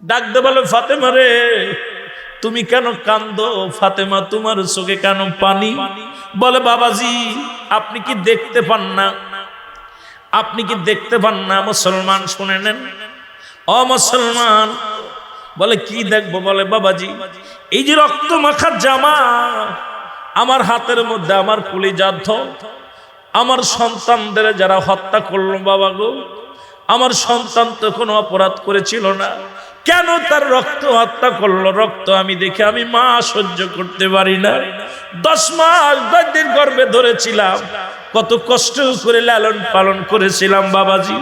ডাক দে বলে, ফাতেমা রে তুমি কেন কান্দো? ফাতেমা তোমার চোখে কেন পানি? বলে, বাবাজি আপনি কি দেখতে পান না? আপনি কি দেখতে পান না? মুসলমান শুনে নেন, ও মুসলমান। বলে, কি দেখবো? বলে, বাবাজি এই যে রক্ত মাখা জামা আমার হাতের মধ্যে, আমার কলিজার ধন, আমার সন্তানদের যারা হত্যা করলো বাবা গো, আমার সন্তান তো কোনো অপরাধ করেছিল না, কেন তার রক্ত হত্যা করলো? রক্ত আমি দেখে আমি মা সহ্য করতে পারি না। 10 মাস 10 দিন গর্ভে ধরেছিলাম, কত কষ্ট করে লালন পালন করেছিলাম বাবাজি,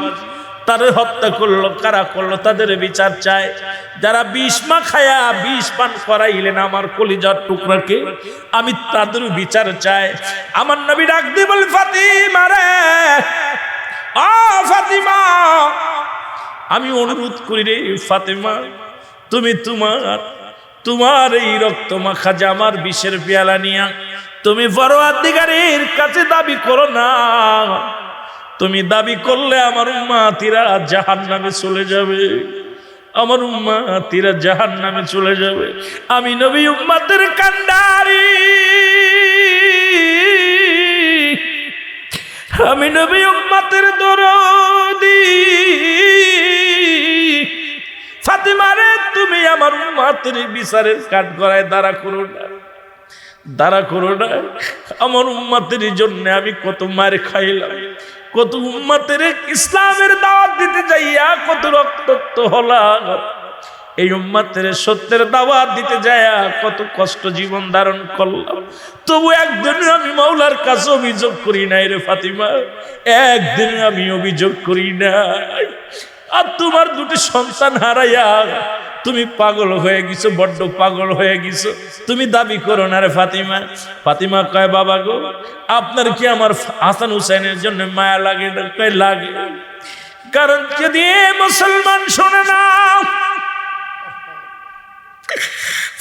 তারে হত্যা করলো। কারা করলো? তাদের বিচার চায়। যারা বিষ মাখায়া বিষ পান করাইলেন আমার কলিজার টুকরাকে, আমি তাদের বিচার চাই। আমার নবী ডাক দিয়ে বলে, ফাতিমা রে, ও ফাতিমা, আমি অনুরোধ করি রে ফাতিমা, তুমি তোমার এই রক্ত মাখা জামার বিষের পেয়ালা নিয়া তুমি পরওয়ারদিগারের কাছে দাবি করো না। তুমি দাবি করলে আমার উম্মতিরা জাহান্নামে চলে যাবে, আমার উম্মতিরা জাহান্নামে চলে যাবে। আমি নবী উম্মতের কান্ডারি, আমি নবী উম্মতের দরদি। ফাতিমা রে তুমি আমার উম্মতের বিচারের কাঠগড়ায় দাঁড়া করো না, দাঁড়া করো না। আমার উম্মতের জন্য আমি কত মার খাইলাম, কত উম্মতের ইসলামের দাওয়াত দিতে যাইয়া কত রক্তাক্ত হলাম, এই উম্মতের সত্যের দাওয়াত দিতে যাইয়া কত কষ্ট জীবন ধারণ করলাম। তবু একদিন আমি মাওলার কাছে অভিযোগ করি নাই রে ফাতিমা, একদিন আমি অভিযোগ করি নাই। আর তোমার দুটি সন্তান হারাইয়া তুমি পাগল হয়ে গেছো, বড্ড পাগল হয়ে গেছো, তুমি দাবি করো না রে ফাতিমা। ফাতিমা কয়, বাবা গো আপনার কি আমার হাসান হুসাইনের জন্য মায়া লাগে না? কয় লাগে। কারণ যদি মুসলমান শোনে না,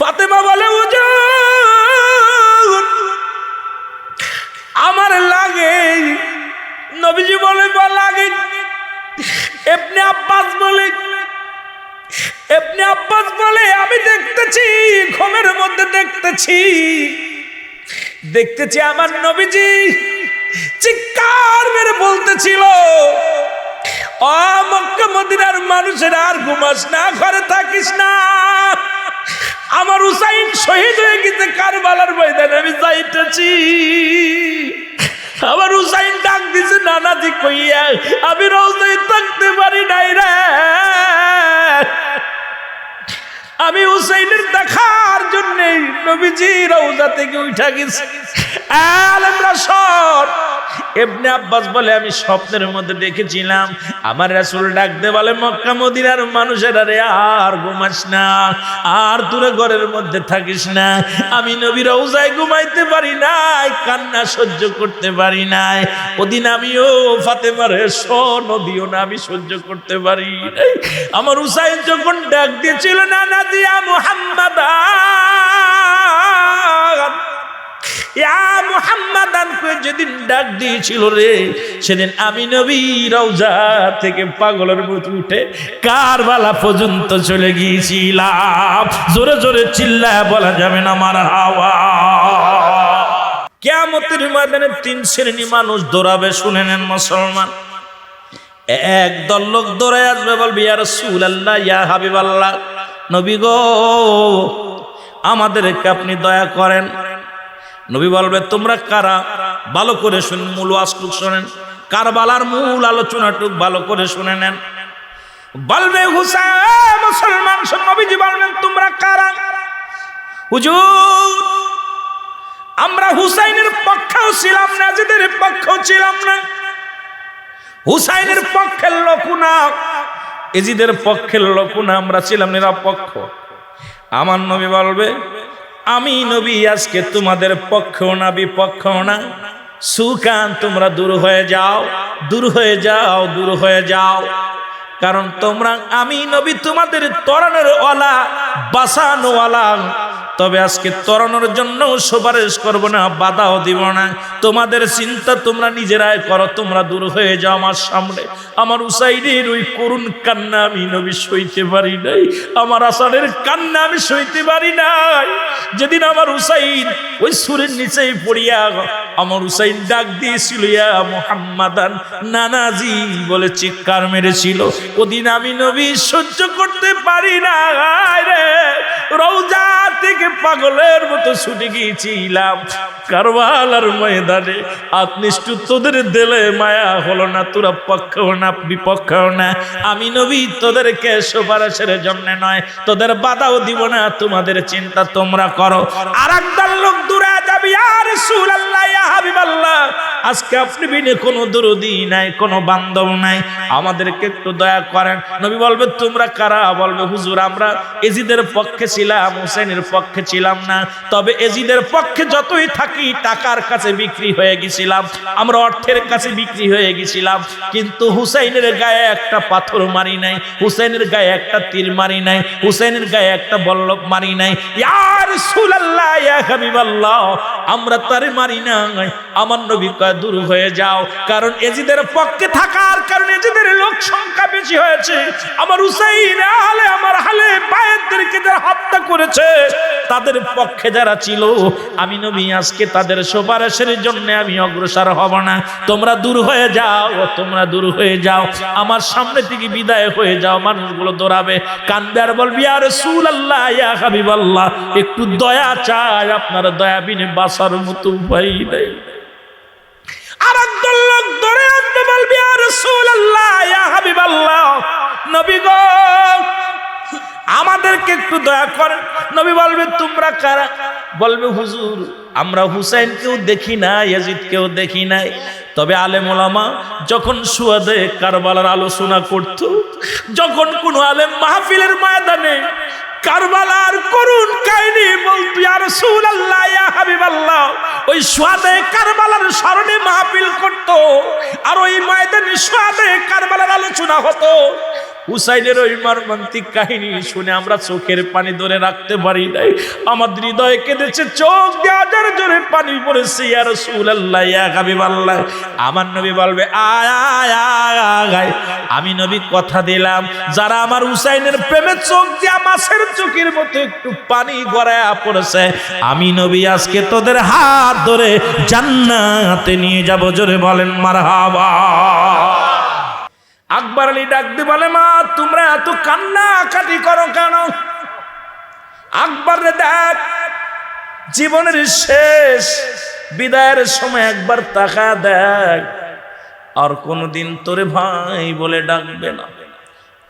ফাতিমা বলে, হুজুর আমার লাগে। নবীজি বলে, লাগে। ইবনে আব্বাস বলে আমি দেখতেছি, ঘুমের মধ্যে দেখতেছি আমার নবীজি চিৎকার মেরে বলতেছিল, ও মক্কা মদিনার মানুষের আর ঘুমাস না, ঘরে থাকিস না, আমার হুসাইন শহীদ হয়ে গেছে কারবালার ময়দানে, আমি যাইতেছি। আমার হুসাইন ডাক দিছে নানাজি কইয়া, আমি রওজায় থাকতে পারি নাই রে, আমি হুসাইনের দেখার জন্য নবীজি রওজা থেকে উঠা গেছি। আলেমরা সর। ইবনে আব্বাস বলে, আমি স্বপ্নের মধ্যে দেখেছিলাম আমার রাসূল ডাক দে বলে, মক্কা মদিনার মানুষেরা রে আর ঘুমাস না, আর তোরা ঘরের মধ্যে থাকিস না। আমি নবী রওজায় ঘুমাইতে পারি নাই, কান্না সহ্য করতে পারি নাই। ওদিন আমিও ফাতেমার নদীও না, আমি সহ্য করতে পারি নাই। আমার হুসাইন যখন ডাক দিয়েছিল না না দিয়া মুহাম্মাদ, যেদিন ডাক দিয়েছিল রে, সেদিন আমি নবী রওজা থেকে পাগলের মতো উঠে কারবালা পর্যন্ত চলে গিয়েছিলাম। জোরে জোরে চিল্লায় বলা যাবে না মারহাবা। কিয়ামতের ময়দানে 3 শ্রেণী মানুষ দৌড়াবে, শুনে নেন মুসলমান। একদল লোক দৌড়ায় আসবে, বলবে, ইয়া রাসূলুল্লাহ, ইয়া হাবিবাল্লাহ, নবী গো আমাদেরকে আপনি দয়া করেন। নবী বলবে, তোমরা কারা? ভালো করে শুনুন, মূল ওয়াজটুক শুনেন, কারবালার মূল আলোচনাটুক ভালো করে শুনে নেন। বলবে, হুসাইন মুসলমান। নবীজি বলবেন, তোমরা কারা? হুজুর আমরা হুসাইনের পক্ষেও ছিলাম না, যাদের পক্ষেও ছিলাম না। হুসাইনের পক্ষের লোক না, এজিদের পক্ষের লোক না, আমরা ছিলাম নিরপেক্ষ। আমার নবী বলবে, আমি নবী আজকে তোমাদের পক্ষেও না বিপক্ষেও না, সুকান তোমরা দূর হয়ে যাও, দূর হয়ে যাও, দূর হয়ে যাও। কারণ তোমরা, আমি নবী তোমাদের তরানের ওয়ালা, বাঁচানো ওয়ালা, তবে আজকে তরানোর জন্য সুপারিশ করব না, বাধাও দিব না। তোমাদের চিন্তা তোমরা নিজেরাই করো, তোমরা দূর হয়ে যাও আমার সামনে। আমার হুসাইনের ওই করুণ কান্না আমি নবী সইতে পারি নাই, আমার হাসানের কান্না আমি সইতে পারি নাই। যেদিন আমার হুসাইন ওই সুরের নিচেই পড়িয়া আমার হুসাইন ডাক দিয়েছিল ইয়া মুহাম্মাদান নানাজি বলে চিৎকার মেরেছিল, ওদিন আমি নবী সহ্য করতে পারি না রে। রওজা থেকে পাগলের মতো ছুটে গিয়েছিলাম কারবালার ময়দানে। আপনিষ্টু তোদের দিলে মায়া হলো না, তোরা পক্ষও না বিপক্ষও না। আমি নবী তোদেরকে সুপারিশের জন্য নয়, তোদের বাধাও দিব না, তোমাদের চিন্তা তোমরা করো। আর একদল লোক দূরে যাবে, ইয়া রাসূলুল্লাহ ইয়া হাবিবাল্লাহ, আজকে আপনি বিনে কোনো দরদি নাই, কোনো বান্ধব নাই, আমাদেরকে একটু দয়া করেন। নবী বলবে তোমরা কারা? বলবে হুজুর আমরা এজিদের পক্ষে ছিলাম, হুসাইনের পক্ষে ছিলাম না। তবে এজিদের পক্ষে যতই থাকি টাকার কাছে বিক্রি হয়ে গেছিলাম, আমরা অর্থের কাছে বিক্রি হয়ে গেছিলাম, কিন্তু হুসাইনের গায়ে একটা পাথর মারি নাই, হুসাইনের গায়ে একটা তীর মারি নাই, হুসাইনের গায়ে একটা বল্লভ মারি নাই। ইয়া রাসূলুল্লাহ ইয়া হাবিবাল্লাহ, আমরা তারে মারি নাই। আমার নবী কয় দূর হয়ে যাও, কারণ এজিদের পক্ষে থাকার কারণে এজিদের লোক সংখ্যা বেশি হয়েছে। আমার হুসাইন আলে আমার হালে বায়েতদেরকে যারা হত্যা করেছে তাদের পক্ষে যারা ছিল, আমি নবী আজকে তাদের সুপারিশের জন্য আমি অগ্রসর হব না। তোমরা দূর হয়ে যাও, তোমরা দূর হয়ে যাও, আমার সামনে থেকে বিদায় হয়ে যাও। মানুষগুলো দৌড়াবে, কান্দবে আর বলবি ইয়া রাসূলুল্লাহ ইয়া হাবিবাল্লাহ, একটু দয়া চাই, আপনার দয়া বিনে বাঁচার মতো উপায় নেই। আর একদল লোক ধরে আনতে বলবি ইয়া রাসূলুল্লাহ ইয়া হাবিবাল্লাহ, নবী গো আমাদেরকে একটু দয়া করেন। নবী বলবে তোমরা কারা? বলবে হুজুর আমরা হুসাইনকেও দেখি না, ইয়াজিদকেও দেখি নাই, তবে আলেম ওলামা যখন সুয়াদে কারবালার আলোচনা করত, যখন কোন আলেম মাহফিলের ময়দানে কারবালার করুণ কাহিনী বলতো ইয়া রাসূলুল্লাহ ইয়া হাবিবাল্লাহ, ওই সুয়াদে কারবালার স্মরণে মাহফিল করত, আর ওই ময়দানে সুয়াদে কারবালার আলোচনা হতো। হুসাইনের ওই মর্মান্তিক কাহিনী শুনে আমরা চোখের পানি ধরে রাখতে পারি নাই, আমার হৃদয়ে কেঁদেছে, চোখ দিয়ে আজার জোরে পানি পড়েছে। ইয়া রাসূলুল্লাহ ইয়া হাবিবাল্লাহ, আমার নবী বলবে আয় আয় আয়, আমি নবী কথা দিলাম যারা আমার হুসাইনের প্রেমে চোখ দিয়ে মাছের চোখের মতো একটু পানি গড়ায়া পড়েছে, আমি নবী আজকে তোদের হাত ধরে জান্নাতে নিয়ে যাব। জোরে বলেন মারহাবা। আকবর আলী ডাক দিয়ে বলে মা তোমরা এত কান্না কাটি করো কেন? আকবর রে দেখ, জীবনের শেষ বিদায়ের সময় একবার তাকা দেখ, আর কোনোদিন তোরে ভাই বলে ডাকবে না,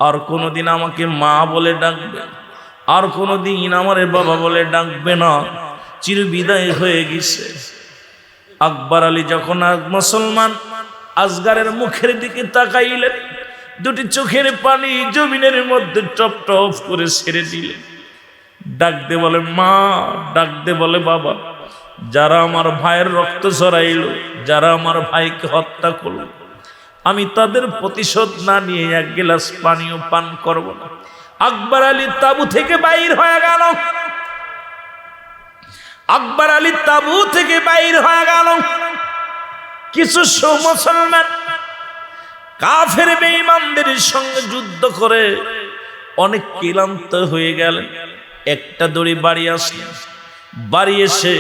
আর কোনোদিন আমাকে মা বলে ডাকবে না, আর কোনোদিন আমারে বাবা বলে ডাকবে না, চির বিদায় হয়ে গেছে। আকবর আলী যখন মুসলমান আসগারের মুখের দিকে তাকাইলেন, দুটি চোখের পানি জমিনের মধ্যে টপ টপ করে ছেড়ে দিলেন। ডাক দে বলে মা, ডাক দে বলে বাবা, যারা আমার ভাইয়ের রক্ত ঝরাইল, যারা আমার ভাইকে হত্যা করল, আমি তাদের প্রতিশোধ না নিয়ে এক গ্লাস পানিও পান করব না। আকবর আলী তাবু থেকে বাইর হয়ে গেল, আকবর আলী তাবু থেকে বাইর হয়ে গেল। কিছু মুসলমান কাফের বেঈমানদের সঙ্গে যুদ্ধ করে অনেক ক্লান্ত হয়ে গেলেন, একটা দড়ি বাড়ি আসলেন, বাড়ি এসে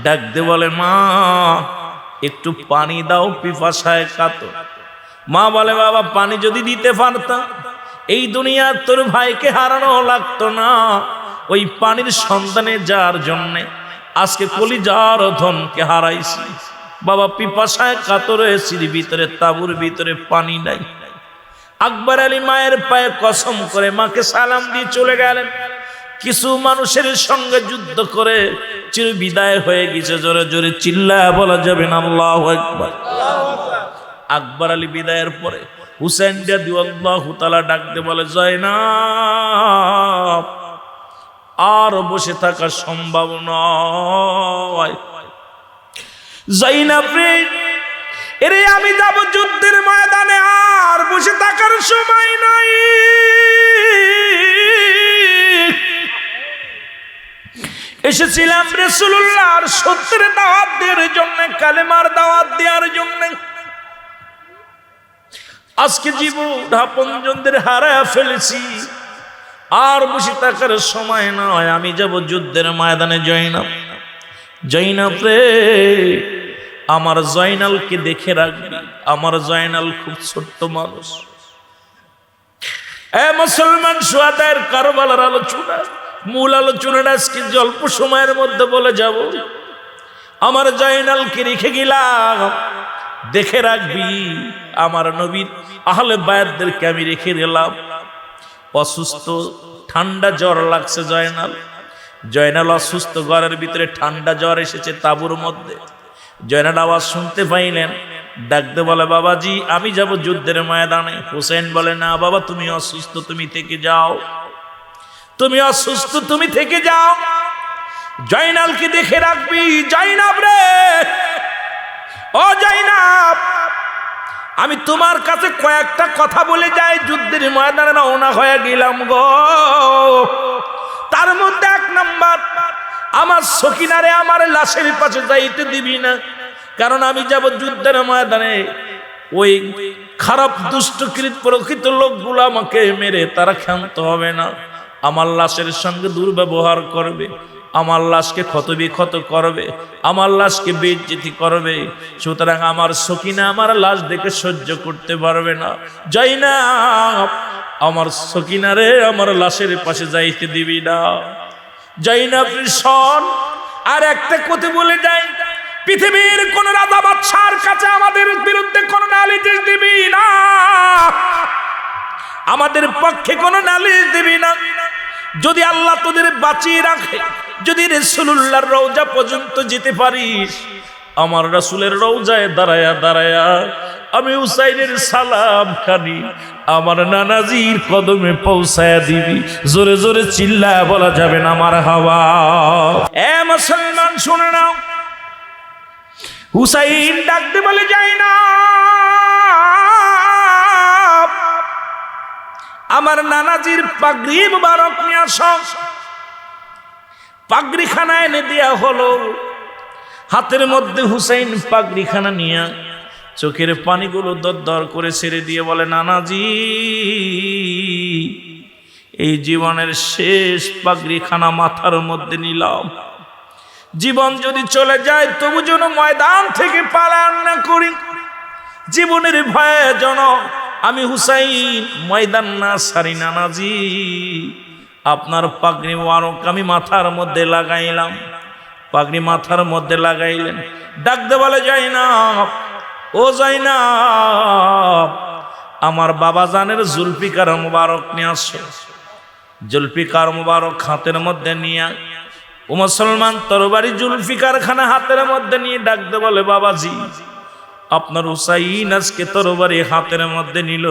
ডাক দে বলে মা একটু পানি দাও, পিপাসায় কাতর। মা বলে বাবা পানি যদি দিতে পারতাম এই দুনিয়ার তোর ভাইকে হারানো লাগতো না। ওই পানির সন্ধানে যার জন্যে আজকে কলিজার ধনকে হারাইছি, বাবা পিপাসায় কাতর হয়েছির ভিতরে, তাবুর ভিতরে পানি নাই। আকবর আলী মায়ের পায়ে কসম করে মাকে সালাম দিয়ে চলে গেলেন। কিছু মানুষের সঙ্গে যুদ্ধ করে চির বিদায় হয়ে গেছে। জোরে জোরে চিল্লায়া বলা যাবে না আল্লাহু আকবার। আকবর আলী বিদায়ের পরে হুসাইন রাদিয়াল্লাহু তাআলা ডাকতে বলে জয়নাব আর বসে থাকা সম্ভব নয়। জয়নাব রে, এরে আমি যাব যুদ্ধের ময়দানে, আর বসে থাকার সময় নাই। এসেছিলাম রাসূলুল্লাহর সত্যের দাওয়াত দেওয়ার জন্য, কালেমার দাওয়াত দেওয়ার জন্য। আজকে জীবন আপনজনদের হারায় ফেলেছি, আর বসে থাকার সময় নয়। আমি যাব যুদ্ধের ময়দানে। জয়নাব রে, আমার জয়নালকে দেখে রাখবি। আমার জয়নাল খুব ছোট্ট মানুষ। মুসলমান সুহাদার কারবালার আলোচনা, মূল আলোচনাটা আজকে অল্প সময়ের মধ্যে বলে যাব। আমার জয়নালকে রেখে গেলাম, দেখে রাখবি। আমার নবীর আহলে বায়াতদেরকে আমি রেখে গেলাম। অসুস্থ, ঠান্ডা জ্বর লাগছে জয়নাল অসুস্থ, ঘরের ভিতরে ঠান্ডা জ্বর এসেছে তাঁবুর মধ্যে। জয়নাল আওয়াজ শুনতে পাইলেন, ডাকতে বলে, বাবাজি আমি যাব যুদ্ধের ময়দানে। হুসেন বলে, না বাবা, তুমি অসুস্থ, তুমি থেকে যাও। তুমি অসুস্থ, তুমি থেকে যাও। জয়নালকে দেখে রাখবি। জয়নাব রে, ও জয়নাব, আমি তোমার কাছে কয়েকটা কথা বলে যাই। যুদ্ধের ময়দানে রওনা হয়ে গেলাম গো। তার মধ্যে 1 নাম্বার, আমার সকিনারে আমার লাশের পাশে যাইতে দিবি না। কারণ আমি যাব যুদ্ধের ময়দানে, ওই খারাপ দুষ্টকৃত প্রকৃত লোকগুলো আমাকে মেরে তারা ক্ষান্ত হবে না। আমার লাশের সঙ্গে দুর্ব্যবহার করবে, আমার লাশকে ক্ষতবিক্ষত করবে, আমার লাশকে বেইজ্জতি করবে। সুতরাং আমার সকিনা আমার লাশ দেখে সহ্য করতে পারবে না। জয়নাব, আমার সকিনারে আমার লাশের পাশে যাইতে দিবি না। জয়নাব শোন, আর একটা কথা বলে যাই, পৃথিবীর কোন রাজা বাদশার কাছে আমাদের বিরুদ্ধে কোন নালিশ দিবি না, আমাদের পক্ষে কোন নালিশ দিবি না। যদি আল্লাহ তোদের বাঁচিয়ে রাখে, যদি রাসূলুল্লাহর রওজা পর্যন্ত যেতে পারিস, আমার রাসূলের রওজায় দাঁড়ায়া দাঁড়ায়া আমি হুসাইনের সালাম খানি আমার নানাজির কদমে পৌঁছায়া দিবি। জোরে জোরে চিল্লায়া বলা যাবে না মারহাবা। এ মুসলমান শুনে নাও, হুসাইন ডাকতে বলে, যাই না, আমার নানাজির পাগড়ি মুবারক নিয়ে আসো। পাগড়িখানা এনে দেয়া হলো। হাতের মধ্যে হুসাইন পাগড়িখানা নিয়ে চোখের পানিগুলো দরদর করে ছেড়ে দিয়ে বলে, নানাজি, এই জীবনের শেষ পাগড়িখানা মাথার মধ্যে নিলাম। জীবন যদি চলে যায় তবু যেন ময়দান থেকে পালান না করি। জীবনের ভয়ে যেন আমি হুসাইন ময়দান না সারি। নানাজি, আপনার পাগড়ি মুবারক আমি মাথার মধ্যে লাগাইলাম। পাগড়ি মাথার মধ্যে লাগাইলেন, ডাকতে বলে, জয়নাব, ও জয়নাব, আমার বাবা জানের জুলফিকার মুবারক নিয়ে আসো। জুলফিকার মুবারক হাতের মধ্যে নিয়ে, ও মুসলমান তরবারি জুলফিকার খানা হাতের মধ্যে নিয়ে ডাকতে বলে, বাবাজি, আপনার হুসাইন আজকে তরবারি হাতের মধ্যে নিল।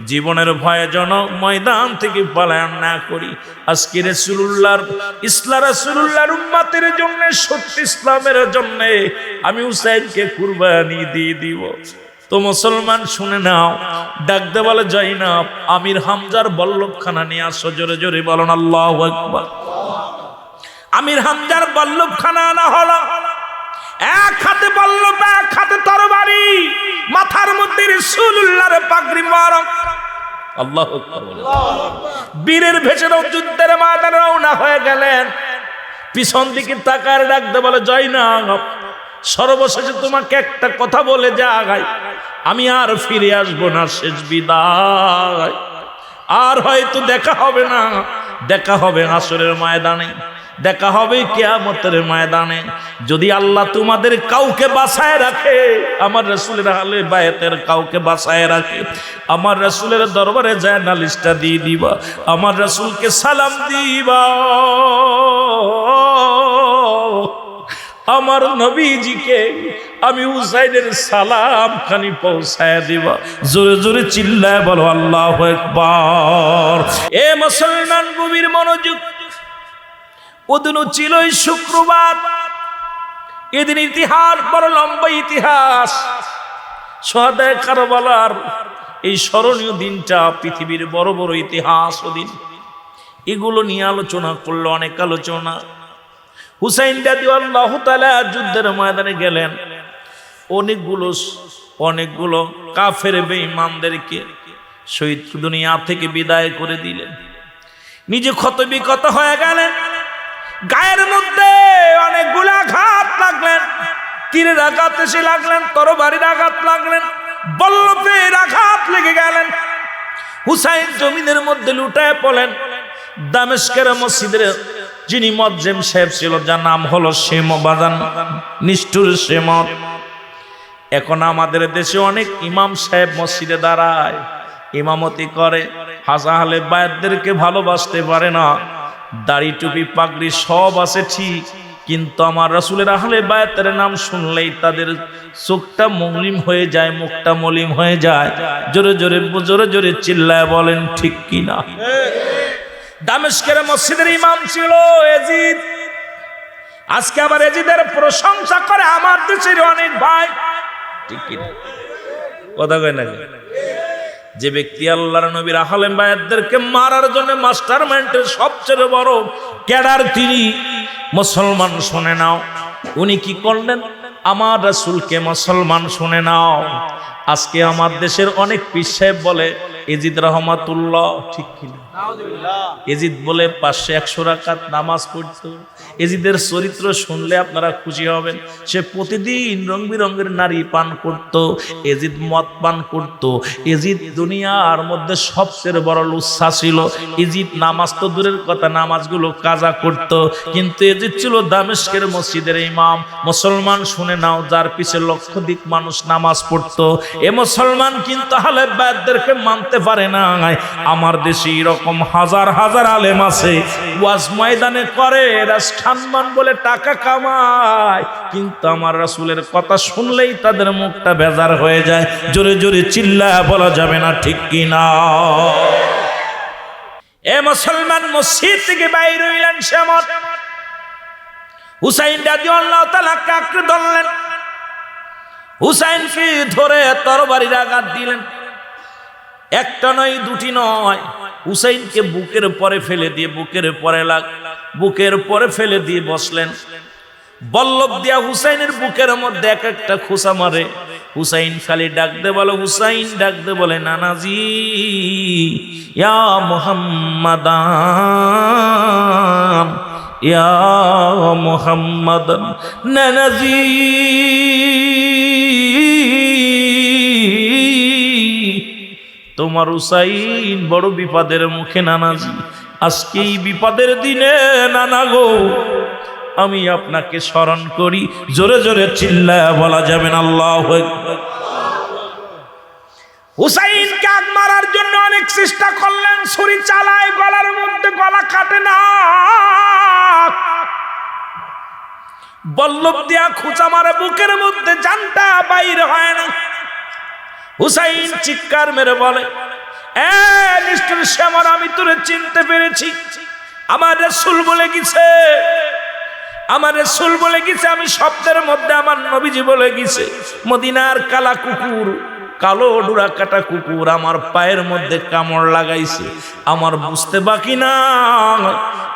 জীবনের ভয়ে যেন ময়দান থেকে পলায়ন না করি। আজকে রাসূলুল্লাহর উম্মতের জন্য, সত্য ইসলামের জন্য আমি হুসাইনকে কুরবানি দিয়ে দিব। তো মুসলমান শুনে নাও, ডাকতে বলে, জয়নাব, আমির হামজার বল্লভখানা নিয়ে আসো। জোরে জোরে বলুন আল্লাহু আকবার। আমির হামজার বল্লভখানা আনা হলো। এক হাতে বল্লভ, এক হাতে তরবারি, মাথার মধ্যে রাসূলুল্লাহর পাগড়ি মুবারক। আল্লাহু আকবার। বীরের ভেষে যুদ্ধের ময়দানে রওনা হয়ে গেলেন। পিছন দিকে তাকার ডাকতে বলে, জয়নাব, সর্বশেষে তোমাকে একটা কথা বলে যাই, আমি আর ফিরে আসবো না, শেষ বিদায়। আর হয়তো দেখা হবে না, দেখা হবে হাসরের ময়দানে, দেখা হবে কিয়ামতের ময়দানে। যদি আল্লাহ তোমাদের কাউকে বাঁচায় রাখে, আমার রাসূলের আহলে বায়াতের কাউকে বাঁচায় রাখে, আমার রাসূলের দরবারে যায় নালিশটা দিয়ে দিবা, আমার রাসূলকে সালাম দিবা, আমার নবীজিকে আমি হুসাইনের সালাম খানি পৌঁছায় দিবা। জোরে জোরে চিল্লায় বলো আল্লাহু আকবার। এ মুসলমান গভীর মনোযোগ। ওদিন ছিল শুক্রবার। এদিন ইতিহাস বড় লম্বা ইতিহাস। শহাদায়ে কারবালার এই স্মরণীয় দিনটা পৃথিবীর বড় বড় ইতিহাস। ওদিন এগুলো নিয়ে আলোচনা করলো, অনেক আলোচনা। হুসাইন রাদিয়াল্লাহু তাআলা যুদ্ধের ময়দানে গেলেন, অনেকগুলো কাফের বেঈমানদেরকে শহীদ দুনিয়া থেকে বিদায় করে দিলেন। নিজে ক্ষতবিক্ষত হয়ে গেলেন, গায়ের মধ্যে অনেকগুলো আঘাত লাগলেন, তীরের আঘাত এসে লাগলেন, তরবারির আঘাত লাগলেন, বল্লভের আঘাত লেগে গেলেন। হুসাইন জমিনের মধ্যে লুটায় পড়লেন। দামেস্কের মসজিদের যিনি মুয়াজ্জিম সাহেব ছিল, যার নাম হলো শেমবাজান, নিষ্ঠুর শেমত। এখন আমাদের দেশে অনেক ইমাম সাহেব মসজিদে দাঁড়ায়, ইমামতি করে, আহলে বায়াতদেরকে ভালোবাসতে পারে না। দাড়ি টুপি পাগড়ি সব আছে ঠিক, কিন্তু আমার রাসূলের আহলে বায়াতের নাম শুনলেই তাদের চোখটা মলিন হয়ে যায়, মুখটা মলিন হয়ে যায়। জোরে জোরে জোরে জোরে চিল্লায় বলেন ঠিক কিনা? দামেস্কের মসজিদের ইমাম ছিল এজিদ। আজকে আবার এজিদের প্রশংসা করে আমার দেশের অনেক ভাই, ঠিক কিনা? কথা কয় না? যে ব্যক্তি আল্লাহর নবীর আহলে বায়াতদেরকে মারার জন্য মাস্টারমাইন্ডের সবচেয়ে বড় ক্যাডার, তিনি মুসলমান শুনে নাও, উনি কি করলেন? আমার রাসূলকে মুসলমান শুনে নাও। আজকে আমার দেশের অনেক পীর সাহেব বলে এজিদ রহমাতুল্লাহ, ঠিক কিনা? এজিদ বলে 500-100 রাকাত নামাজ পড়তো। এজিদের চরিত্র শুনলে আপনারা খুশি হবেন। সে প্রতিদিন রং বিরঙের নারী পান করত, এজিদ মদ পান করত। এজিদ দুনিয়ার মধ্যে সবচেয়ে বড় লুচ্ছা ছিল। এজিদ নামাজ তো দূরের কথা, নামাজগুলো কাজা করত। কিন্তু এজিদ ছিল দামেস্কের মসজিদের ইমাম। মুসলমান শুনে নাও, যার পিছে লক্ষাধিক মানুষ নামাজ পড়তো। এ মুসলমান কিন্তু আহলে বায়াতদেরকে মানতে পারে না। আমার দেশে এরকম হাজার হাজার আলেম আছে, ওয়াজ ময়দানে করে, সম্মান বলে টাকা কামায়, কিন্তু আমার রাসূলের কথা শুনলেই তাদের মুখটা বেজার হয়ে যায়। জোরে জোরে চিল্লায়া বলা যাবে না ঠিক কিনা? এ মুসলমান মসজিদ থেকে বাইর হইলেন শেমত। হুসাইন রাদিয়াল্লাহু তাআলা কাকরে ধরলেন, হুসাইনকে ধরে তরবারির আঘাত দিলেন। একটা নয়, দুটি নয়, হুসাইনকে বুকের পরে ফেলে দিয়ে বুকের পরে ফেলে দিয়ে বসলেন। বল্লভ দিয়া হুসাইনের বুকের মধ্যে এক একটা খোঁচা মারে। হুসাইন খালি ডাক দে বলে, হুসাইন ডাক দে বলে, নানাজি ইয়া মুহাম্মাদান, ইয়া মুহাম্মাদান, নানাজি তোমার হুসাইন বড় বিপদের মুখে নানাজি। আজকে এই বিপদের দিনে নানা গো, আমি আপনাকে স্মরণ করি। জোরে জোরে চিল্লায়া বলা যাবে না আল্লাহু আকবার। হুসাইনকে আগ মারার জন্য অনেক চেষ্টা করলেন, ছুরি চালায়, গলার মধ্যে গলা কাটে না, বল্লভ দিয়া খুঁচা মারে, বুকের মধ্যে জানটা বাইর হয় না। হুসাইন চিৎকার মেরে বলে, এ নিষ্ঠুর শেমর, আমি তোরে চিনতে পেরেছি। আমার রাসূল বলে গেছে, আমার রাসূল বলে গেছে, আমি শব্দের মধ্যে আমার নবীজি বলে গেছে, মদিনার কালা কুকুর, কালো ডোরা কাটা কুকুর আমার পায়ের মধ্যে কামড় লাগাইছে। আমার বুঝতে বাকি না,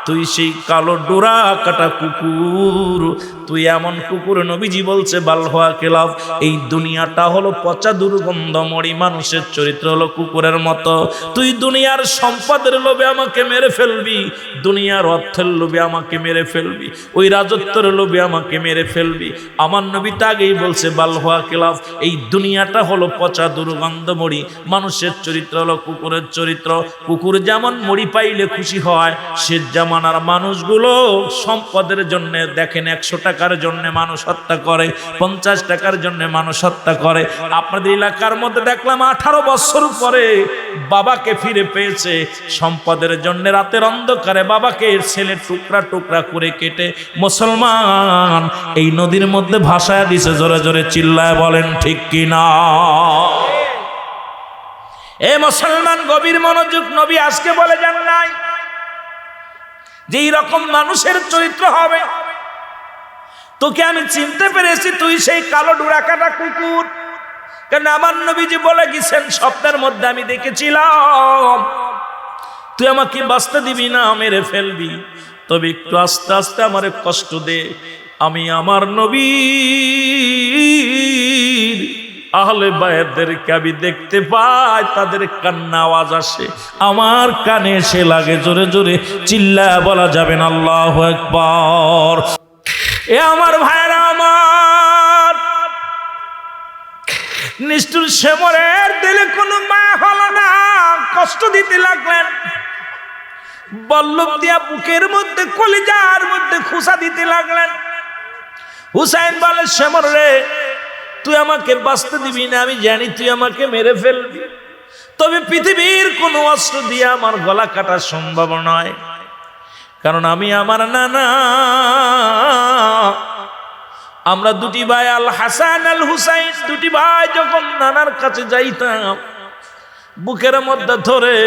তুই সেই কালো ডোরা কাটা কুকুর, তুই এমন কুকুর। নবীজি বলছে, বালহোয়া কেলাফ, এই দুনিয়াটা হলো পচা দুর্গন্ধময়ী, মানুষের চরিত্র হলো কুকুরের মতো। তুই দুনিয়ার সম্পদের লোভে আমাকে মেরে ফেলবি, দুনিয়ার অর্থের লোভে আমাকে মেরে ফেলবি, ওই রাজত্বের লোভে আমাকে মেরে ফেলবি। আমার নবী তো আগেই বলছে, বালহোয়া কেলাফ, এই দুনিয়াটা হলো পচা দুর্গন্ধময়ী, মানুষের চরিত্র হলো কুকুরের চরিত্র। কুকুর যেমন মরি পাইলে খুশি হয়, সে জামানার মানুষগুলো সম্পদের জন্য দেখেন 100 টাকার জন্য মানুষ হত্যা করে, 50 টাকার জন্য মানুষ হত্যা করে। আপনাদের এলাকার মধ্যে দেখলাম 18 বছর পরে বাবাকে ফিরে পেয়েছে, সম্পদের জন্য রাতের অন্ধকারে বাবাকে ছেলে টুকরা টুকরা করে কেটে মুসলমান এই নদীর মধ্যে ভাসায় দিছে। জোরে জোরে চিল্লায় বলেন ঠিক কিনা? এ মুসলমান গভীর মনোযোগ, নবী আজকে বলে যান নাই যে এইরকম মানুষের চরিত্র হবে। তোকে আমি চিনতে পেরেছি, তুই সেই কালো ডোরা কাটা কুকুর। কারণ আমার নবীজি বলে গেছেন, স্বপ্নের মধ্যে আমি দেখেছিলাম তুই আমাকে বাঁচতে দিবি না, মেরে ফেলবি, তবে একটু আস্তে আস্তে আমারে কষ্ট দে। আমি আমার নবীর আহলে বায়াতদেরকে আমি দেখতে পাই, তাদের কান্না আওয়াজ আসে, আমার কানে এসে লাগে। জোরে জোরে চিল্লা বলা যাবে না আল্লাহু আকবার। এ আমার ভাইরা আমার, নিষ্ঠুর শেমরের দিলে কোনো মায়া হলো না, কষ্ট দিতে লাগলেন। বল্লভ দিয়া বুকের মধ্যে কলিজার মধ্যে খুসা দিতে লাগলেন। হুসাইন বলে, শেমর রে, তুই আমাকে বাঁচতে দিবি না, আমি জানি তুই আমাকে মেরে ফেলবি, তবে পৃথিবীর কোনো অস্ত্র দিয়ে আমার গলা কাটা সম্ভব নয়, কারণ আমি আমার নানা, আমরা দুটি ভাই আল হাসান আল হুসাইন, দুটি ভাই যখন নানার কাছে যাইতাম, বুকের মধ্যে ধরে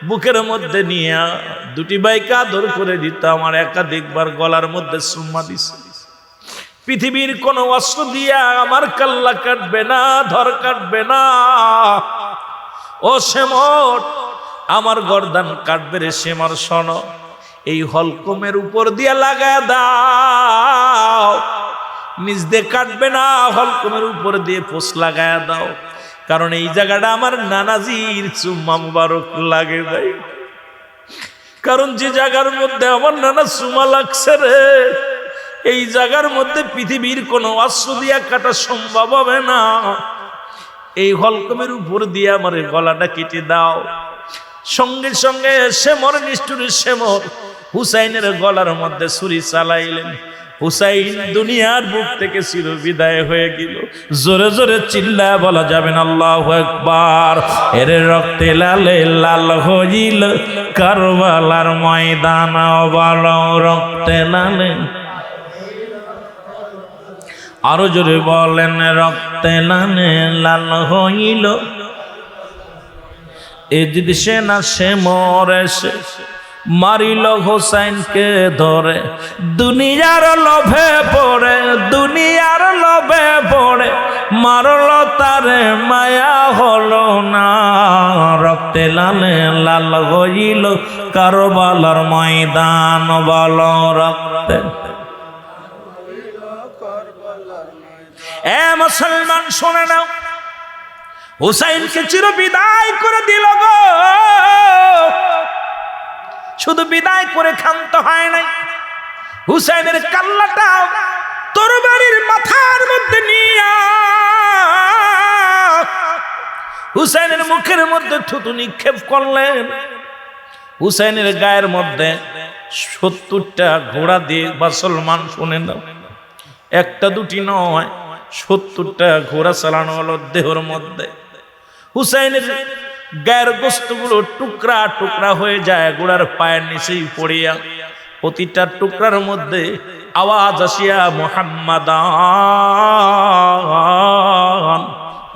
বুকের মধ্যে নিয়ে দুটি ভাইকে আদর করে দিতাম। আমার একাধিকবার গলার মধ্যে চুম্মা দিছে। পৃথিবীর কোন অস্ত্র দিয়া আমার কাল্লা কাটবে না, ধর কাটবে না। ও শেমর, আমার গর্দান কাটবে রে শেমর, শোনো, এই হলকমের উপর দিয়া লাগায় দাও, নিজ দিয়ে কাটবে না, হলকমের উপর দিয়ে পোষ লাগায় দাও, কারণ এই জায়গাটা আমার নানাজির চুম্মা মুবারক লাগে ভাই। কারণ যে জায়গার মধ্যে আমার নানা চুমা লাগছে রে, এই জায়গার মধ্যে পৃথিবীর কোনো অস্ত্র দিয়া কাটা সম্ভব হবে না। এই হলকমের উপর দিয়ে আমার গলাটা কেটে দাও। সঙ্গে সঙ্গে শেমর, নিষ্ঠুর শেমর হুসাইনের গলার মধ্যে ছুরি চালাইলেন। হুসাইন দুনিয়ার বুক থেকে চির বিদায় হয়ে গেল। জোরে জোরে চিল্লা বলা যাবেন আল্লাহু আকবার। এর রক্তে লালে লাল হইল কারবালার ময়দান, বলো রক্তে লালে, আরো জোরে বলেন, রক্তে লালে লাল হইল। এজিদ সেনা শেমর এসে মারিল হোসাইনকে ধরে, দুনিয়ার লোভে পড়ে, দুনিয়ার লোভে পড়ে মারল তারে, মায়া হলো না। রক্তে লালে লাল হইল কারবালার ময়দান, বলো রক্তে। এ মুসলমান শুনে নাও, হুসাইনকে চির বিদায় করে দিল গো। শুধু বিদায় করে ক্ষান্ত হয় নাই, হুসাইনের কাল্লাটা তরবারির মাথার মধ্যে নিয়ে হুসাইনের মুখের মধ্যে থুতু নিক্ষেপ করলেন। হুসাইনের গায়ের মধ্যে 70টা ঘোড়া দিয়ে, মুসলমান শুনে নাও, একটা দুটি নয়, 70টা ঘোড়া চালানো হলো দেহর মধ্যে। হুসাইনের গায়ের গোস্তগুলো টুকরা টুকরা হয়ে যায়, গোড়ার পায়ের নিচেই পড়িয়া। প্রতিটা টুকরার মধ্যে আওয়াজ আসিয়া, মুহাম্মাদান,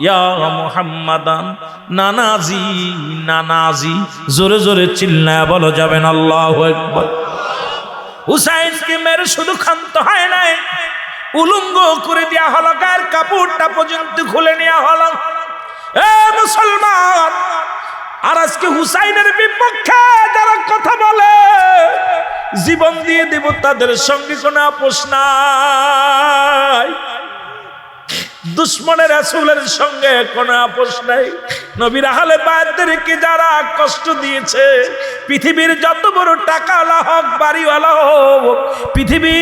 ইয়া মুহাম্মাদান, নানাজি নানাজি। জোরে জোরে চিল্লায়া বলো যাবেন আল্লাহু আকবার। হুসাইনকে মেরে শুধু ক্ষান্ত হয় নাই, উলঙ্গ করে দেয়া হলো, গায়ের কাপড়টা পর্যন্ত খুলে নেওয়া হলো। এ মুসলমান, আর আজকে হুসাইনের বিপক্ষে যারা কথা বলে, জীবন দিয়ে দেব, তাদের সঙ্গে কোনো আপোষ নাই। দুশ্মনের রাসূলের সঙ্গে কোনো আপোষ নাই। নবীর আহলে বায়াতদেরকে যারা কষ্ট দিয়েছে, পৃথিবীর যত বড় টাকাওয়ালা হোক, বাড়িওয়ালা হোক, পৃথিবী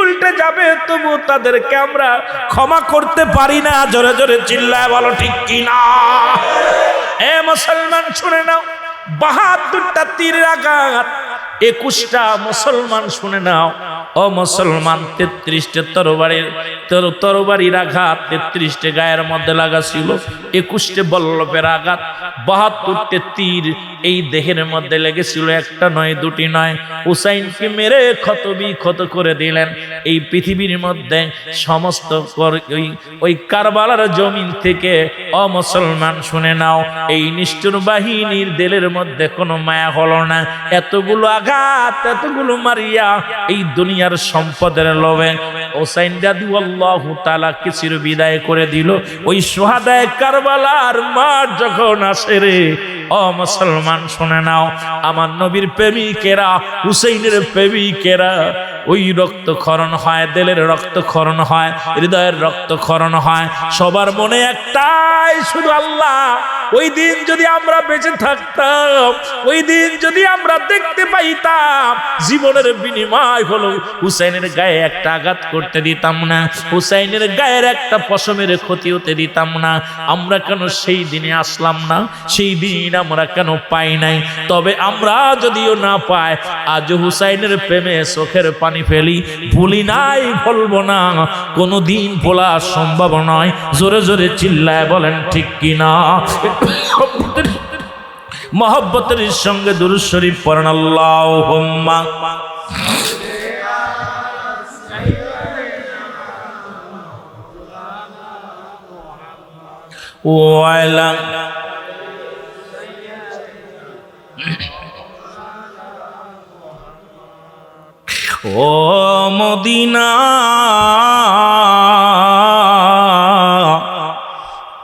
উল্টে যাবে, তবু তাদেরকে আমরা ক্ষমা করতে পারি না। জোরে জোরে চিল্লায় বলো ঠিক কি না? এ মুসলমান শুনে নাও, 72টা তীরের আঘাত, 21টা মুসলমান শুনে নাও, ও মুসলমান 33টে তরবারির আঘাত, 33টে গায়ের মধ্যে লাগা ছিল, 21টে বল্লভের আঘাত, 72টে তীর এই দেহের মধ্যে লেগেছিল। একটা নয়, দুটি নয়, হুসাইনকে মেরে ক্ষত বিক্ষত করে দিলেন। এই পৃথিবীর মধ্যে সমস্ত ওই কারবালার জমিন থেকে অমুসলমান শুনে নাও, এই নিষ্ঠুর বাহিনীর দিলের মধ্যে কোনো মায়া হলো না। এতগুলো আঘাত, এতগুলো মারিয়া এই দুনিয়ার সম্পদের লোভে হুসাইন রাদিয়াল্লাহু তাআলা কে চির বিদায় করে দিল। ওই শুহাদায়ে কারবালার মাঠ যখন আসে রে ও মুসলমান শুনে নাও, আমার নবীর প্রেমিকেরা, হুসাইনের প্রেমিকেরা, ওই রক্তক্ষরণ হয়, দিলের রক্তক্ষরণ হয়, হৃদয়ের রক্তক্ষরণ হয়। সবার মনে একটাই শুধু আল্লাহ, ওই দিন যদি আমরা বেঁচে থাকতাম, ওই দিন যদি আমরা দেখতে পাইতাম, জীবনের বিনিময় হলো হুসাইনের গায়ে একটা আঘাত করতে দিতাম না, হুসাইনের গায়ের একটা পশমের ক্ষতি হতে দিতাম না। আমরা কেন সেই দিনে আসলাম না? সেই দিন আমরা কেন পাই নাই? তবে আমরা যদিও না পাই, আজ হুসাইনের প্রেমে চোখের পানি ফেলি, ভুলি নাই, বলবো না, কোনো দিন ভোলা সম্ভব নয়। জোরে জোরে চিল্লায় বলেন ঠিক কিনা? মহব্বতের সঙ্গে দুরূদ শরীফ পড়েন আল্লাহুম্মা। ওয়ালা ও মদিনা,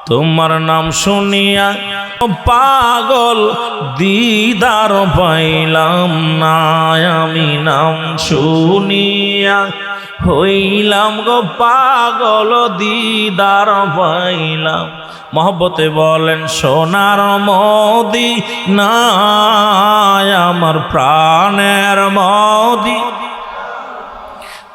তোমার নাম শুনিয়া পাগল দিদার পাইলাম না, আমি নাম শুনিয়া হইলাম গো পাগল দিদার পাইলাম। মহব্বতে বলেন সোনার মদিনা, আমার প্রাণের মদিনা,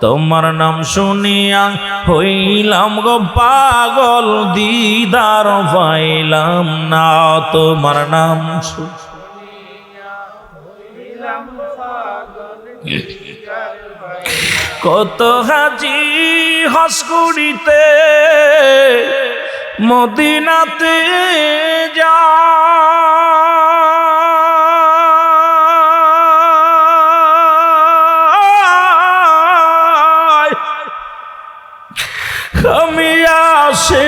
তোমার নাম শুনিয়া হইলাম গো পাগল দিদার পাইলাম না, তোমার নাম শুনিয়া হইলাম পাগল। কত হাজি হজ করিতে মদিনাতে যায়, আমি আসে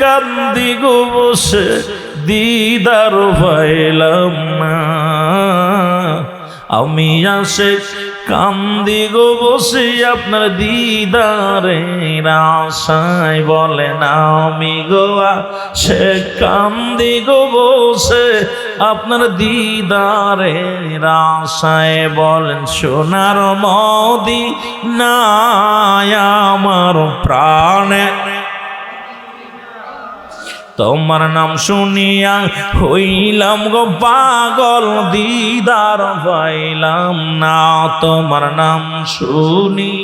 কান্দি গো বসে দিদার পাইলাম না, আমি আসে কান্দি গো বসে আপনার দিদারের আশায়। বলেন আমি গো আসে কান্দি গো বসে আপনার দিদারের আশায়। বলেন সোনার মদিনা আমার প্রাণে, তোমার নাম শুনিয়া হইলাম গো পাগল দিদার পাইলাম না, তোমার নাম শুনি।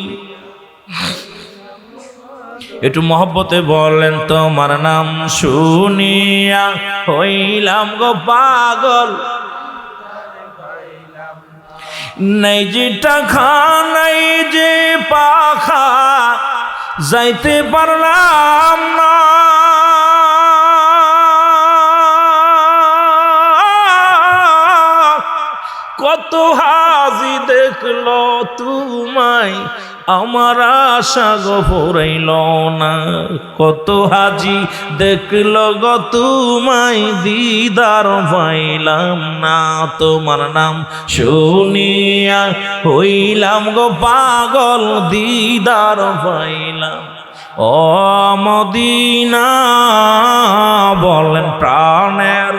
একটু মহব্বতে বলেন তোমার নাম শুনিয়া হইলাম গো পাগল, নাই যে টাকা নাই যে পাখা যাইতে পারলাম না, কত হাজি দেখলো তোমায় আমার আশা গো ফুরাইল না, কত হাজি দেখলো গো তোমায় দিদার পাইলাম না, তোমার নাম শুনিয়া হইলাম গো পাগল দিদার পাইলাম। ও মদিনা বলেন প্রাণের,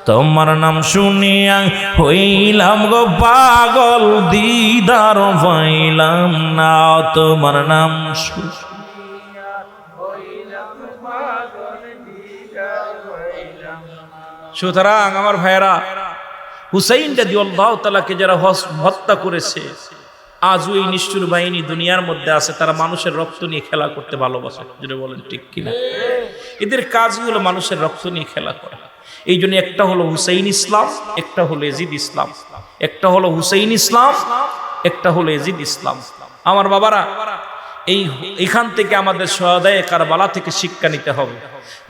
তোমার নাম শুনিয়া হইলাম গো পাগল দিদার পাইলাম না, তোমার নাম শুনিয়া হইলাম পাগল দিদার পাইলাম না। সুতরাং আমার ভাইরা, হুসাইন রাদিয়াল্লাহু তাআলাকে যারা হত্যা করেছে, আজও এই নিষ্ঠুর বাহিনী দুনিয়ার মধ্যে আছে, তারা মানুষের রক্ত নিয়ে খেলা করতে ভালোবাসে। যেটা বলেন ঠিক কিনা? এদের কাজই হলো মানুষের রক্ত নিয়ে খেলা করা। এই জন্য একটা হলো হুসাইন ইসলাম, একটা হলো এজিদ ইসলাম, একটা হলো হুসাইন ইসলাম, একটা হলো এজিদ ইসলাম। আমার বাবারা, এইখান থেকে আমাদের শুহাদায়ে কারবালা থেকে শিক্ষা নিতে হবে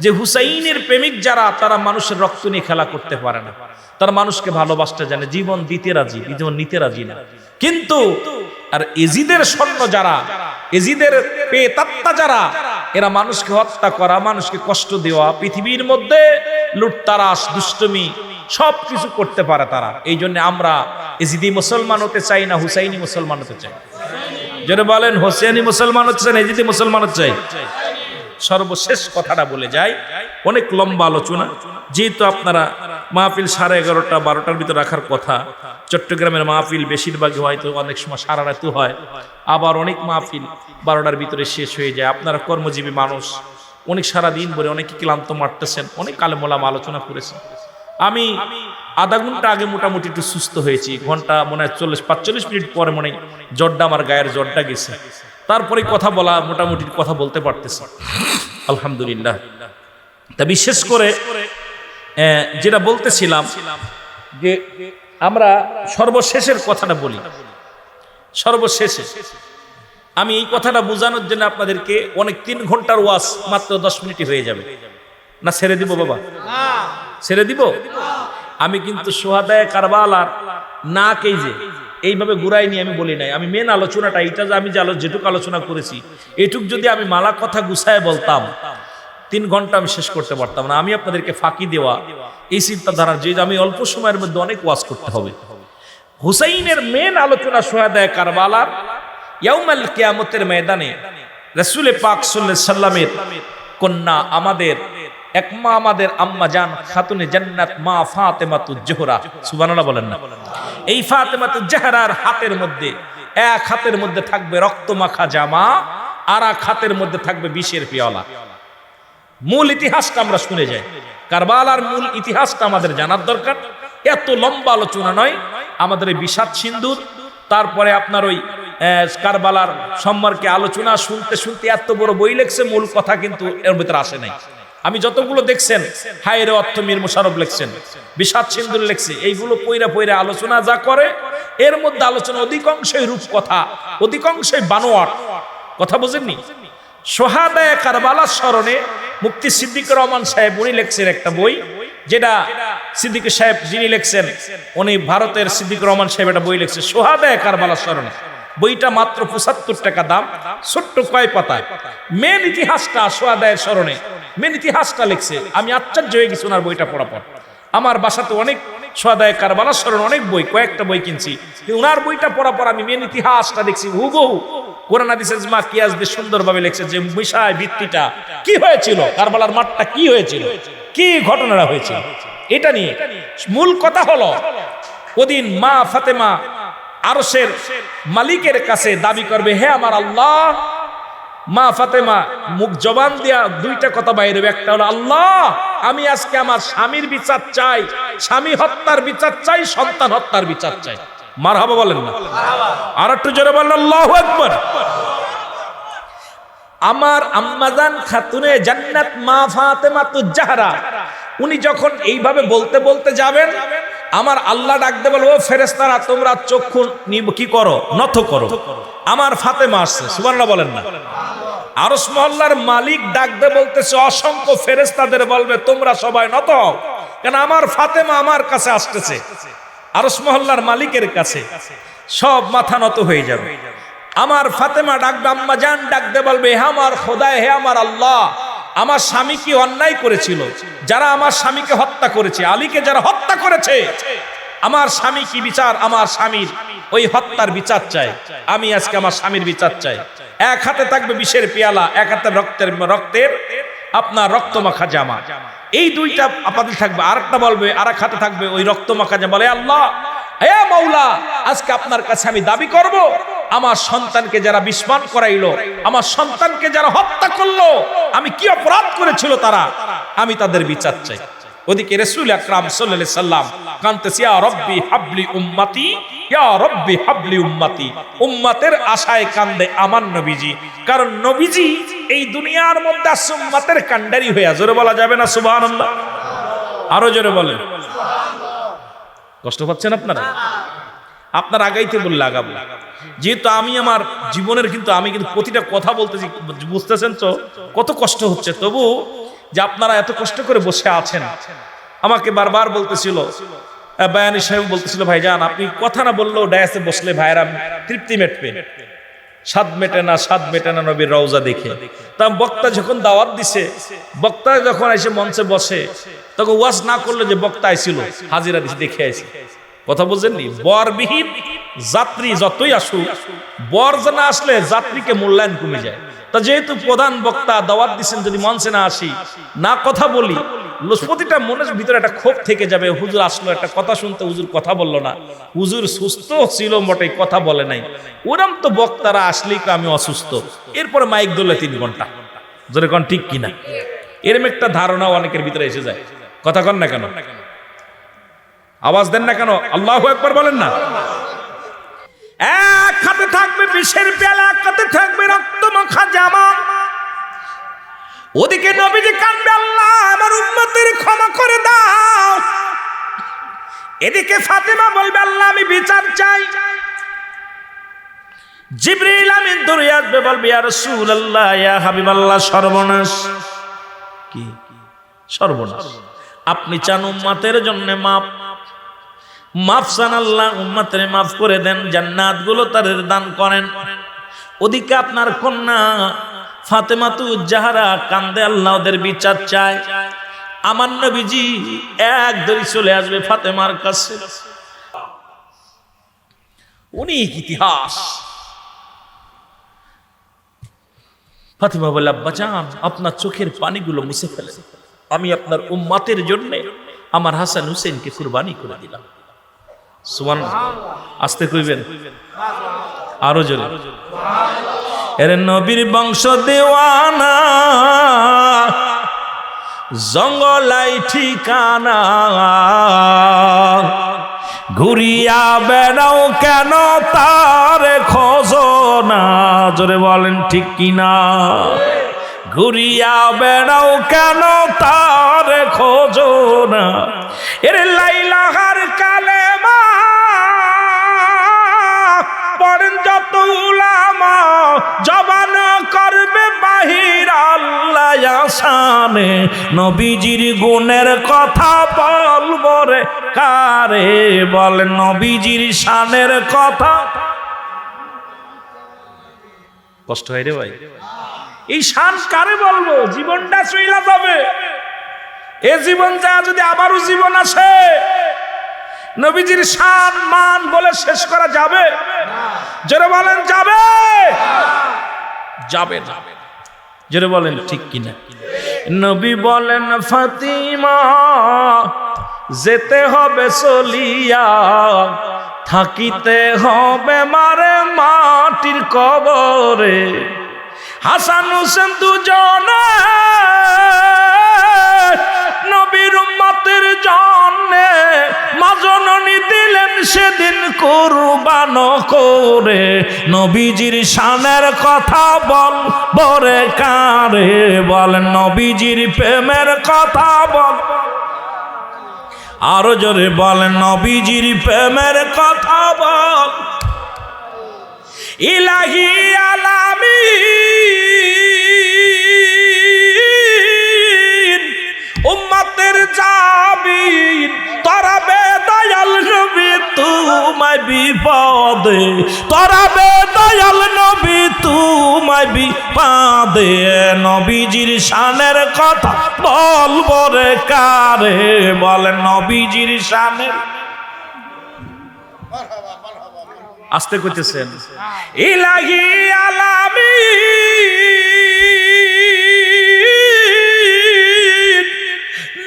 যে হুসাইনের প্রেমিক যারা, তারা মানুষের রক্ত নিয়ে খেলা করতে পারে না, তারা মানুষকে ভালোবাসতে জানে, জীবন দিতে রাজি, জীবন নিতে রাজি না। কিন্তু আর এজিদের সৈন্য যারা, এজিদের পেতাত্তা যারা, এরা মানুষকে হত্যা করা, মানুষকে কষ্ট দেওয়া, পৃথিবীর মধ্যে লুটতারাস দুষ্টমি সবকিছু করতে পারে তারা। এই জন্য আমরা এজিদি মুসলমান হতে চাই না, হুসাইনি মুসলমান হতে চাই। যারা বলেন হোসেনি মুসলমান হতে চাই, এজিদি মুসলমান হতে চাই। সর্বশেষ কথাটা বলে যাই, অনেক লম্বা আলোচনা, যেহেতু আপনারা মাহফিল 11:30 12টার ভিতর রাখার কথা। চট্টগ্রামের মাহফিল বেশিরভাগই হয়তো অনেক সময় সারা রাত হয়, আবার অনেক মাহফিল 12টার ভিতরে শেষ হয়ে যায়। আপনারা কর্মজীবী মানুষ, অনেক সারা দিন ভরে অনেকে ক্লান্ত মারতেছেন, অনেক আলেমোলামা আলোচনা করেছেন। আমি আধা ঘন্টা আগে মোটামুটি একটু সুস্থ হয়েছি, ঘন্টা মনে হয় 40-45 মিনিট পরে মনে হয় জ্বরটা, আমার গায়ের জ্বরটা গেছে। তারপরে কথা বলা, মোটামুটি কথা বলতে পারতেছি, আলহামদুলিল্লাহ। তা বিশেষ করে যেটা বলতেছিলাম যে আমরা সর্বশেষের কথাটা বলি। সর্বশেষে আমি এই কথাটা বোঝানোর জন্য আপনাদেরকে অনেক 3 ঘন্টার ওয়াজ মাত্র 10 মিনিটে হয়ে যাবে না? ছেড়ে দিব বাবা, ছেড়ে দিব। আমি কিন্তু সোহাদায়ে কারবালার না কে যে এইভাবে ঘুরাই নিয়ে আমি বলি নাই। আমি মেন আলোচনাটা এইটা, যে আমি যেটুকু আলোচনা করেছি এটুক যদি আমি মালা কথা গুছায় বলতাম 3 ঘন্টা আমি শেষ করতে পারতাম না। আমি আপনাদেরকে ফাঁকি দেওয়া এই চিন্তাধারার, যে আমি অল্প সময়ের মধ্যে অনেক ওয়াজ করতে হবে। হুসাইনের মেন আলোচনা সোহাদায়ে কারবালার ইয়াউমাল কিয়ামতের ময়দানে রাসূল পাক সাল্লাল্লাহু আলাইহি সাল্লামের কন্যা, আমাদের একমা, আমাদের আম্মা জান খাতুনে জান্নাত মা ফাতেমাতুজ জোহরা, সুবহানাল্লাহ বলেন না? এই ফাতেমাতুজ জোহরার হাতের মধ্যে, এক হাতের মধ্যে থাকবে রক্তমাখা জামা, আর এক হাতের মধ্যে থাকবে বিষের পেয়ালা। মূল ইতিহাসটা আমরা শুনে যাই। কারবালার মূল ইতিহাসটা আমাদের জানার দরকার। এত লম্বা আলোচনা নয়, আমাদের এই বিষাদ সিন্ধুর, তারপরে আপনার ওই কারবালার সম্পর্কে আলোচনা শুনতে শুনতে এত বড় বই লেখছে, মূল কথা কিন্তু এর ভিতরে আসে নাই। আমি যতগুলো দেখছেন, হায়রে অর্থ মীর মুশাররফ লেখছেন, বিষাদ সিন্ধুর লেখছে, এইগুলো পইরা পইরা আলোচনা যা করে, এর মধ্যে আলোচনা অধিকাংশই রূপ কথা, অধিকাংশই বানোয়াট কথা। বুঝেননি? সোহাদায়ে কারবালার স্মরণে মুফতি সিদ্দিক রহমান সাহেব উনি লেখছেন একটা বই, যেটা সিদ্দিক সাহেব যিনি লেখছেন, উনি ভারতের সিদ্দিক রহমান সাহেব একটা বই লেখছে সোহাদায়ে কারবালার স্মরণে। বইটা মাত্র 75 টাকা দাম, ছোট্ট কয় পাতায় মেন ইতিহাসটা, সোহাদায়ের স্মরণে মেন ইতিহাসটা লিখছে। আমি আশ্চর্য হয়ে গেছি ওনার বইটা পড়ার পর। আমার বাসাতে অনেক সোহাদায়ে কারবালার স্মরণে অনেক বই, কয়েকটা বই কিনছি, ওনার বইটা পড়ার পর আমি মেন ইতিহাসটা দেখছি হুবহু কোরআন হাদিসের ইজমা কিয়াস দিয়ে সুন্দরভাবে লিখছে যে বিষয় ভিত্তিটা কি হয়েছিল, কারবালার মাঠটা কি হয়েছিল, কি ঘটনাটা হয়েছিল, এটা নিয়ে মূল কথা হলো ওদিন মা ফাতেমা আরশের মালিকের কাছে দাবি করবে, হে আমার আল্লাহ। মা ফাতেমা মুখ জবান দিয়া 2টা কথা বাইরে হবে, একটা হলো আল্লাহ আমি আজকে আমার স্বামীর বিচার চাই, স্বামী হত্যার বিচার চাই, সন্তান হত্যার বিচার চাই। মারহাবা বলেন না? আর একটু জোরে বলেন আল্লাহু আকবার। আমার আম্মাজান খাতুনে জান্নাত মা ফাতেমাতুজ জোহরা, উনি যখন এইভাবে বলতে বলতে যাবেন, আমার আল্লাহ ডাক দেবে, ও ফেরেশতারা তোমরা চক্ষু কি করো, নত করো, আমার ফাতেমা আসছে। সুবহানাল্লাহ বলেন না? আরশ মহল্লার মালিক ডাক দে বলতেছে, অসংখ্য ফেরেশতাদের বলবে তোমরা সবাই নত হও, কেন আমার ফাতেমা আমার কাছে আসতেছে। আরশ মহল্লার মালিকের কাছে সব মাথা নত হয়ে যাবে। আমার ফাতেমা ডাকবে, আম্মা জান ডাক দে বলবে, হে আমার খোদা, হে আমার আল্লাহ, আমার স্বামী কি অন্যায় করেছিল, যারা আমার স্বামীকে হত্যা করেছে, আলীকে যারা হত্যা করেছে, আমার স্বামী কি বিচার, আমার স্বামীর ওই হত্যার বিচার চাই, আমি আজকে আমার স্বামীর বিচার চাই। এক হাতে থাকবে বিষের পেয়ালা, এক হাতে রক্তের আপনার রক্তমাখা জামা, এই 2টা আপাতত থাকবে। আরেকটা বলবে, আরেক হাতে থাকবে ওই রক্তমাখা জামা, বলে আল্লাহ হে মাওলা, আজকে আপনার কাছে আমি দাবি করব, আমার সন্তানকে যারা বিস্মান করাইলো, আমার সন্তানকে যারা হত্যা করলো, আমি কি অপরাধ করেছিল তারা, আমি তাদের বিচার চাই। ওদিকে রাসূল আকরাম সাল্লাল্লাহু আলাইহি সাল্লাম কানতেছে, ইয়া রব্বি হাবলি উম্মতি, ইয়া রব্বি হাবলি উম্মতি। উম্মতের আশায় কান্দে আমার নবীজি, কারণ নবীজি এই দুনিয়ার মধ্যে উম্মতের কান্ডারি হয়ে। জোরে বলা যাবে না সুবহানাল্লাহ? আরো জোরে বলেন। কষ্ট পাচ্ছেন আপনারা? আপনার আগাইতে বললে আগাবো, যেহেতু আমি আমার জীবনের কিন্তু আমি কিন্তু প্রতিটা কথা বলতেছি, বুঝতেছেন তো কত কষ্ট হচ্ছে, তবু যে আপনারা এত কষ্ট করে বসে আছেন। আমাকে বারবার বলতেছিল বায়ানী সাহেব বলতেছিল ভাইজান আপনি কথা না বললেও ডায়াসে বসলে ভাইরা তৃপ্তি মেটবে, স্বাদ মেটে না নবীর রওজা দেখে। তা বক্তা যখন দাওয়াত দিছে, বক্তা যখন এসে মঞ্চে বসে, তখন ওয়াজ না করলে যে বক্তা আইছিল হাজিরা দিছে দেখে আইছে। কথা বুঝেননি? বরবিহীন যাত্রী যতই আসুক, বর না আসলে যাত্রীকে মূল্যায়ন কমে যায়। তা যেহেতু প্রধান বক্তা দাওয়াত দিচ্ছেন, যদি মঞ্চে না আসি, না কথা বলি, প্রতিটা মনের ভিতরে একটা ক্ষোভ থেকে যাবে। হুজুর আসলো, একটা কথা শুনতে হুজুর কথা বললো না, হুজুর সুস্থ ছিল মোটে, কথা বলে নাই। ওরম তো বক্তারা আসলেই আমি অসুস্থ, এরপরে মাইক ধরলে 3 ঘন্টা, জোরে কোন ঠিক কিনা? এরম একটা ধারণা অনেকের ভিতরে এসে যায়। কথা কন না কেন? আওয়াজ দেন না কেন? আল্লাহু আকবার বলেন না। এক হাতে থাকবে বিষের পেয়ালা, এক হাতে থাকবে রক্ত মাখা জামা। ওদিকে নবীজি কাঁদবে, আল্লাহ আমার উম্মতের ক্ষমা করে দাও। এদিকে ফাতেমা বলবে, আল্লাহ আমি বিচার চাই। জিবরিল আমিন দৌড়ে আসবে, বলবে ইয়া রাসূলুল্লাহ, ইয়া হাবিবাল্লাহ, সর্বনাশ। কি সর্বনাশ? আপনি চান উম্মতের জন্য মাফ চান, আল্লাহ উম্মতের মাফ করে দেন, জান্নাত গুলো তার দান করেন। ওদিকে আপনার কন্যা ফাতেমাতুজ জাহরা কান্দে, আল্লাহ ওদের বিচার চায়। আমার নবীজি এক দড়ি চলে আসবে ফাতেমার কাছে। উনি ইতিহাস। ফাতেমা বলে, আব্বা জান আপনার চোখের পানিগুলো মুছে ফেলে, আমি আপনার উম্মতের জন্য আমার হাসান হুসেনকে কুরবানি করে দিলাম। সুবহানাল্লাহ। আস্তে কইবেন, আরো জোরে। এর নবীর বংশ দেওয়ানা, জঙ্গলাই ঠিকানা, ঘুরিয়া বেড়াও কেন তার খোঁজনা, জোরে বলেন ঠিক কিনা? ঘুরিয়া বেড়াও কেন তার খোঁজনা। এর লাইলাহার কালেমা পড়েন যত উলামা, জবান করবে বাহির আল্লাহ আসানে। নবীজির গুণের কথা বলবো রে কারে, বলেন নবীজির শানের কথা। কষ্ট হয় রে ভাই, এই শান কারে বলবো? জীবনটা চইলা যাবে। এ জীবন যা, যদি আবারও জীবন আসে, নবীজির শান মান বলে শেষ করা যাবে? জোরে বলেন যাবে? যাবে না। জোরে বলেন ঠিক কিনা? নবী বলেন ফাতিমা যেতে হবে চলিয়া, থাকিতে হবে মারে মাটির কবরে। হাসান হুসেন দুজনে নবীর উম্মতের জন্যে মা জননী দিলেন সেদিন কুরবান করে। নবীজির শানের কথা বল বরে কারে, বলেন নবীজির প্রেমের কথা বল। আরো জোরে বলেন নবীজির প্রেমের কথা বল। ইলাহি আলামিন উম্মতের জাবিন, তরাবে দয়াল নবী তোমায় বিপদে, তরাবে দয়াল নবী তোমায় বিপদে। নবীজির শানের কথা বলবো রে কারে, বলেন নবীজির শানের। আস্তে কইতেছেন। ইলাহি আলামিন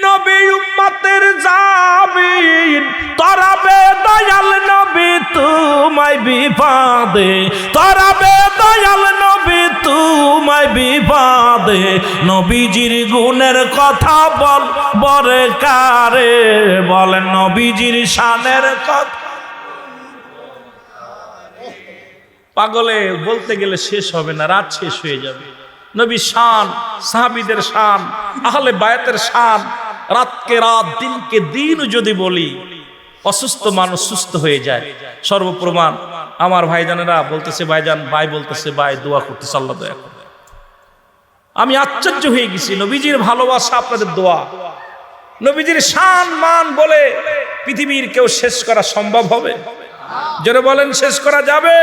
নবী উম্মতের জাবিন, তরাবে দয়াল নবী তোমায় বিপদে, তরাবে দয়াল নবী তোমায় বিপদে। নবীজির গুণের কথা বল বরে কারে, বলেন নবীজির শানের কথা। পাগলে বলতে গেলে শেষ হবে না, রাত শেষ হয়ে যাবে। নবী শান, সাহাবীদের শান, আহলে বায়াতের শান, রাতকে রাত দিনকে দিন যদি বলি, অসুস্থ মানুষ সুস্থ হয়ে যায়। সর্বপ্রমাণ আমার ভাইজানেরা বলতেছে, ভাইজান ভাই বলতেছে, ভাই দোয়া করতেছে, আল্লাহ দয়া করে। আমি আশ্চর্য হয়ে গেছি, নবীজির ভালোবাসা আপনাদের দোয়া। নবীজির শান মান বলে পৃথিবীর কেউ শেষ করা সম্ভব হবে? জোরে বলেন, শেষ করা যাবে?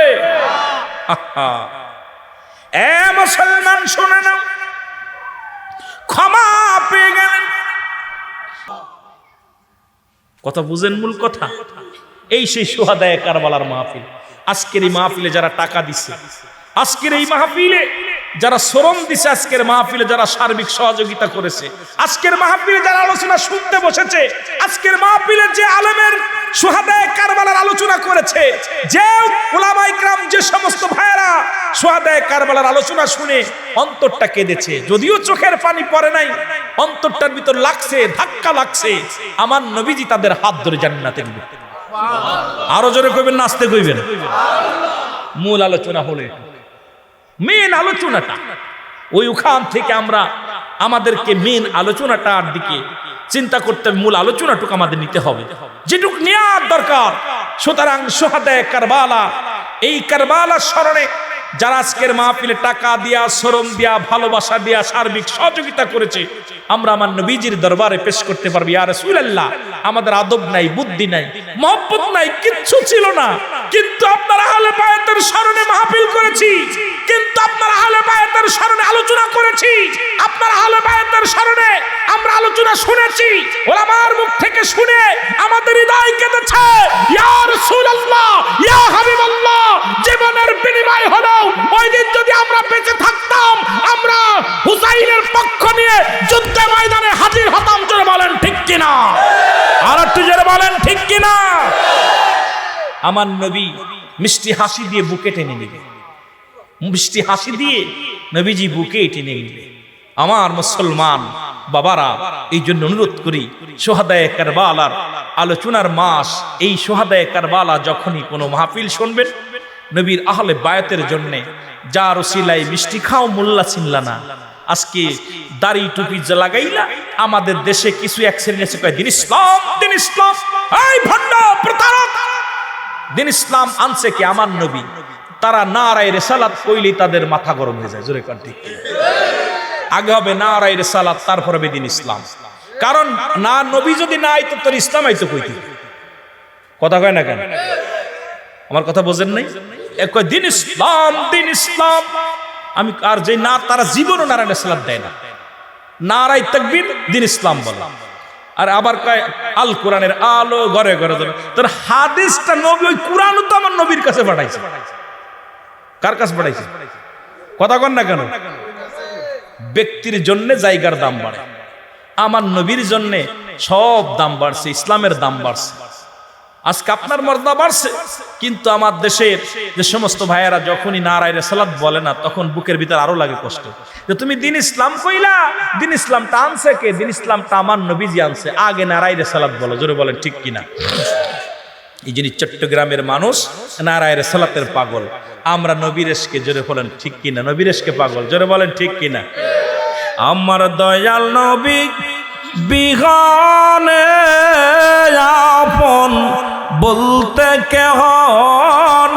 এ মুসলমান শুনে নাও, ক্ষমা পেয়ে গেলেন। কথা বুঝেন? মূল কথা এই সেই শুহাদায়ে কারবালার মাহফিল। আজকের এই মাহফিলে যারা টাকা দিচ্ছে, আজকের এই মাহফিলে যারা শ্রম দিছে, আজকের মাহফিলে যারা সার্বিক সহযোগিতা করেছে, আজকের মাহফিলে যারা আলোচনা শুনতে বসেছে, আজকের মাহফিলে যে আলেমের শুহাদায়ে কারবালার আলোচনা করেছে, যে উলামায়ে কিরাম, যে সমস্ত ভাইয়েরা শুহাদায়ে কারবালার আলোচনা শুনে অন্তরটা কেঁদেছে, যদিও চোখের পানি পড়ে নাই, অন্তরটার ভিতর লাগছে, ধাক্কা লাগছে, আমার নবীজি তাদের হাত ধরে জান্নাতে দিবেন। আরো জোরে কইবেন, নাচতে কইবেন। মূল আলোচনা হলে মেন আলোচনাটা ওই ওখান থেকে আমরা আমাদেরকে মেন আলোচনাটার দিকে চিন্তা করতে, মূল আলোচনাটুকু আমাদের নিতে হবে, যেটুক নেওয়ার দরকার। সুতরাং শুহাদায়ে কারবালা, এই কারবালার স্মরণে যারা আজকের মাহফিলে টাকা দিয়া, শ্রম দিয়া, ভালোবাসা দিয়া, সার্বিক সহযোগিতা করেছে, আমরা আমার নবীজির দরবারে পেশ করতে পারবো, ইয়া রাসূলুল্লাহ, আমাদের আদব নাই, বুদ্ধি নাই, মহব্বত নাই, কিচ্ছু ছিল না, কিন্তু আপনার আহলে বায়াতের স্মরণে মাহফিল করেছি, কিন্তু আপনার আহলে বায়াতের স্মরণে আলোচনা করেছি, আপনার আহলে বায়াতের স্মরণে আমরা আলোচনা শুনেছি, ওলামার মুখ থেকে শুনে আমাদের হৃদয় কেঁদেছে, ইয়া রাসূলুল্লাহ, ইয়া হাবিবাল্লাহ, জীবনের বিনিময় হলো ওই দিন যদি আমরা বেঁচে থাকতাম, আমরা হুসাইনের পক্ষ নিয়ে যুদ্ধে ময়দানে হাজির হতাম। জোরে বলেন ঠিক কিনা? আর একটু জোরে বলেন ঠিক কিনা? আমার নবী মিষ্টি হাসি দিয়ে বুকে টেনে নিবে, মিষ্টি হাসি দিয়ে নবীজি বুকে টেনে নিবে। আমার মুসলমান বাবারা, এই জন্য অনুরোধ করি, শুহাদায়ে কারবালার আলোচনার মাস, এই শুহাদায়ে কারবালা যখনই কোনো মাহফিল শুনবেন, নবীর আহলে বায়াতের জন্য যার ওসিলায় মিষ্টি খাও মোল্লা চিনলা না, আজকে দাড়ি টুপি লাগাইলা আমাদের দেশে কিছু এক শ্রেণী আছে, কয় দিন ইসলাম, দিন ইসলাম, এই ভণ্ড প্রতারক। দিন ইসলাম আনছে কি? আমার নবী। তারা নারায়ে রিসালাত কইলেই তাদের মাথা গরম হয়ে যায়। জোরে কান ঠিক। আগে হবে নারায়ে রিসালাত, তারপর হবে দিন ইসলাম। কারণ না, নবী যদি না আইতো তোর ইসলাম আইতো কইতে। কথা কয় না কেন? আমার কথা বোঝেন নাই? কয় দিন ইসলাম, দিন ইসলাম। আমি আর যে না, তারা জীবনও নারায়ে রিসালাত দেয় না, নারায়ে তাকবীর, দিন ইসলাম বলে। আর আবার কয় আল কোরআনের আলো ঘরে ঘরে যাবে। তোর হাদিসটা নবী, ওই কোরআনও তো আমার নবীর কাছে পাঠাইছে। কার কাছে পাঠাইছে? কথা কন না কেন? ব্যক্তির জন্য জায়গার দাম বাড়ে, আমার নবীর জন্য সব দাম বাড়ছে, ইসলামের দাম বাড়ছে। আজকে আপনার মর্যাদা বাড়ছে, কিন্তু আমার দেশের যে সমস্ত ভাইয়েরা যখনই নারায়ে রিসালাত বলে না, তখন বুকের ভিতর আরো লাগে কষ্ট, যে তুমি দিন ইসলাম কইলা, দিন ইসলামটা আনছে কে? দিন ইসলামটা আমার নবীজি আনছে, আগে নারায়ে রিসালাত বলো। জোরে বলেন ঠিক কিনা? এই যিনি চট্টগ্রামের মানুষ নারায়ে রিসালাতের পাগল, আমরা নবীর এশকে, জোরে বলেন ঠিক কিনা? নবীর এশকে পাগল, জোরে বলেন ঠিক কিনা? আমার দয়াল নবী বিহনে আপন বলতে কেহ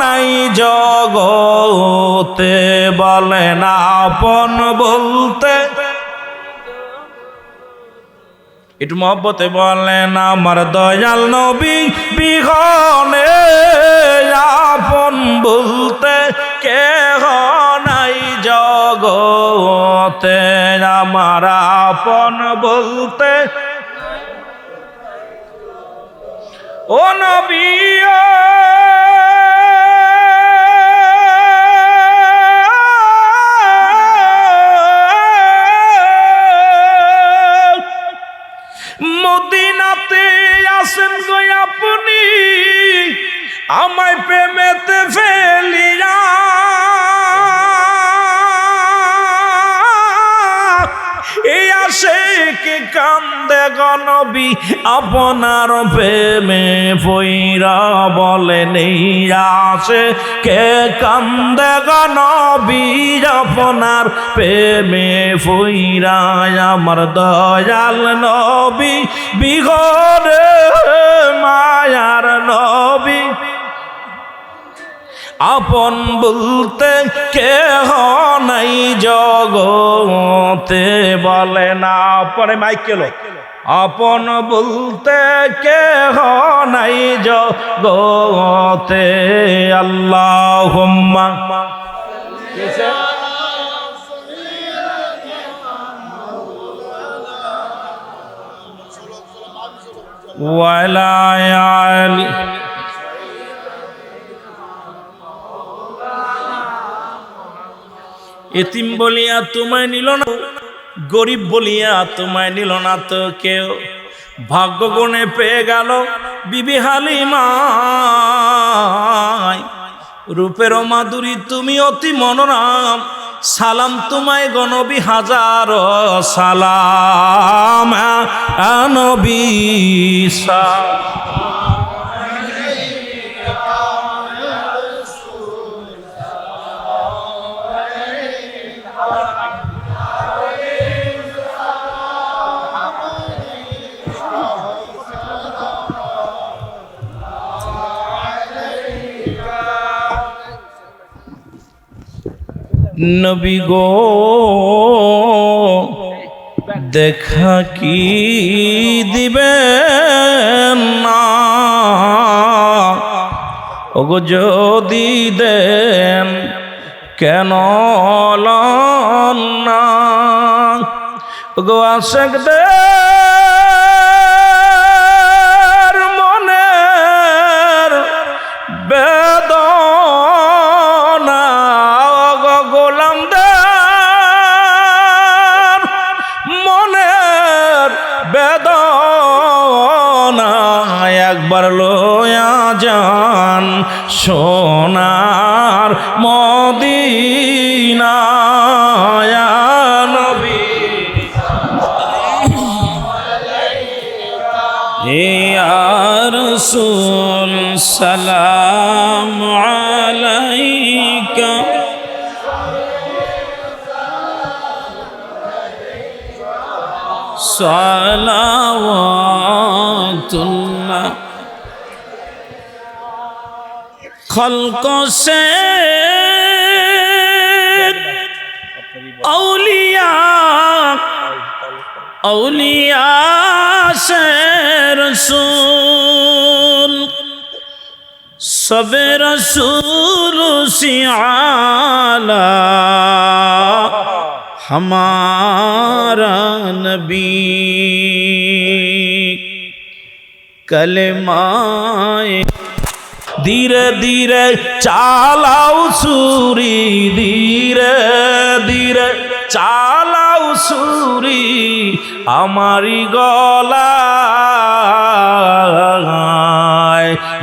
নাই জগতে, বলেন আপন বলতে, একটু মহব্বতে বলেন, আমার দয়াল নবী বিহনে আপন বলতে কেহ নাই জগতে, আমার আপন বলতে ও নবী মদিনাতে আসেন গো আপনি, আমায় প্রেমেতে ফেলিয়া, এই আশিকে কান্দে গো নবী আপনার প্রেমে পইরা, বলেন এই আশিকে কান্দে গো নবী আপনার প্রেমে পইরা, আমার দয়াল নবী বিঘরে মায়ার নবী আপন বলতে কেহ নাই জগতে, বলে না। পরে মাইক এলো, আপন বলতে কেহ নাই জগতে। আল্লাহুম্মা ওয়ালা আলি এতিম বলিয়া তোমায় নিল না, গরিব বলিয়া তোমায় নিল না তো কেউ। ভাগ্য গুণে পেয়ে গেল বিবি হালিমায়, রূপের মাধুরী তুমি অতি মনোরম। সালাম তোমায় গনবী হাজার সালাম, নবী নবী গো দেখা কি দিবেন না, ওগো যদি দেন কেন লন না। ওগো আশেকদের মনের বেদনা, ওগো গোলামদের মনের বেদনা একবার লয়া যান সোনার মদিনা। ইয়া নবী ইয়া রাসূল সালাম আলাইকা, সালাওয়াতুল্লাহ। खल्क से औलिया, औलिया से रसूल, सब रसूल से आला हमारा नबी। कलमाए धीरे धीरे चालाओ सूरी, धीरे धीरे चालाओ सूरी, हमारी गलाय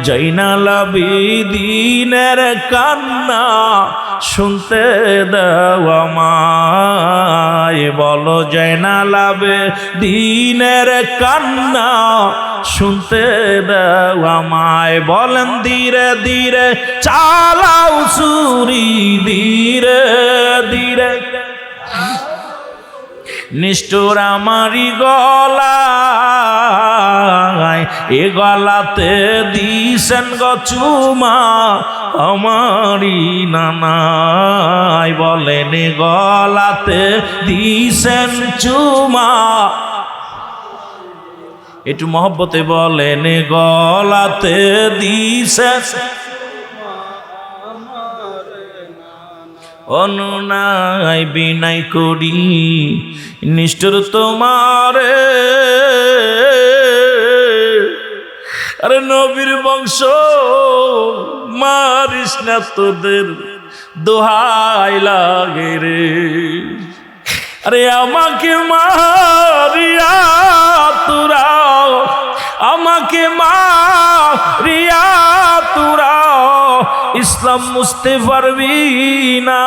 जैनाल आबिदीनेर कान्ना শুনতে দাও আমায়। বলো জয়নাল আবেদীনের কান্না শুনতে দাও আমায়। বলেন ধীরে ধীরে চালাও ছুরি, ধীরে ধীরে নিষ্ঠুর আমারি গলায়, এ গলাতে দিছেন গো চুমা আমারি নানাই। বলেন এ গলাতে দিছেন চুমা, একটু মহব্বতে বলেন এ গলাতে দিছেন অনুনাই বিনাই করি নিষ্ঠুর তোমারে। আরে নবীর বংশ মারিস না, তোদের দোহাই লাগে রে। আরে আমাকে মারিয়া তোরা, আমাকে মারিয়া তোরা ইসলাম মুছতে পারবি না।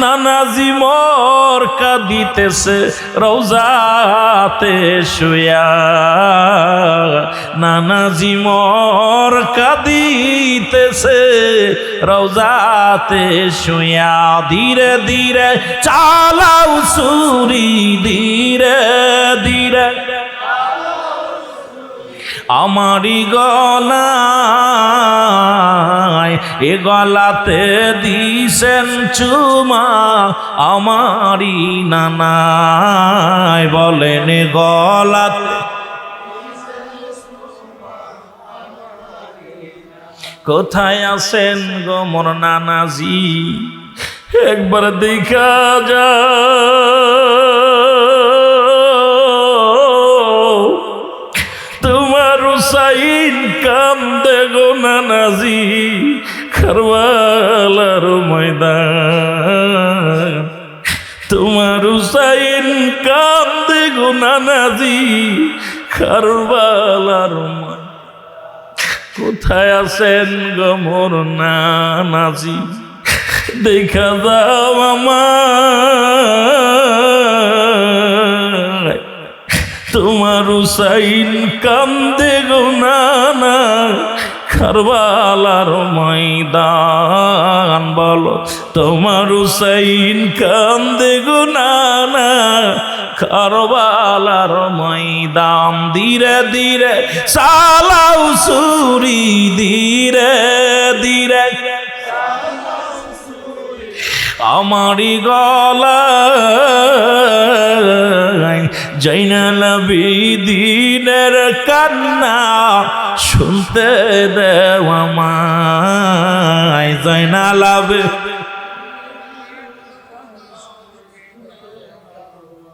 নানাজি মোর কাঁদিতেছে রওজাতে শুয়া, নানাজি মোর কাঁদিতেছে রওজাতে শুয়া। ধীরে ধীরে চালাও ছুরি, ধীরে ধীরে আমারি গলায় এ গলাতে দিছেন চুমা আমারই নানায়, বলেন এ গলাতে কোথায় আছেন গো মোর নানাজি, একবার দেখা যা তোমার হুসাইন কান্দে গো নানাজি কারবালার ময়দান, তোমার হুসাইন কান্দে গো নানাজি কারবালার ময়দান, কোথায় আছেন গো মোর নানাজি দেখা দাও আমার, তোমার হুসাইন কান্দে গো নানা কারবালার ময়দান, বলো তোমার হুসাইন কান্দে গো নানা কারবালার ময়দান, ধীরে ধীরে চালাও ছুরি ধীরে ধীরে আমারি গলায়, জৈনাল আবেদিনের কান্না শুনতে দেও আমায়, জৈনাল আবেদিন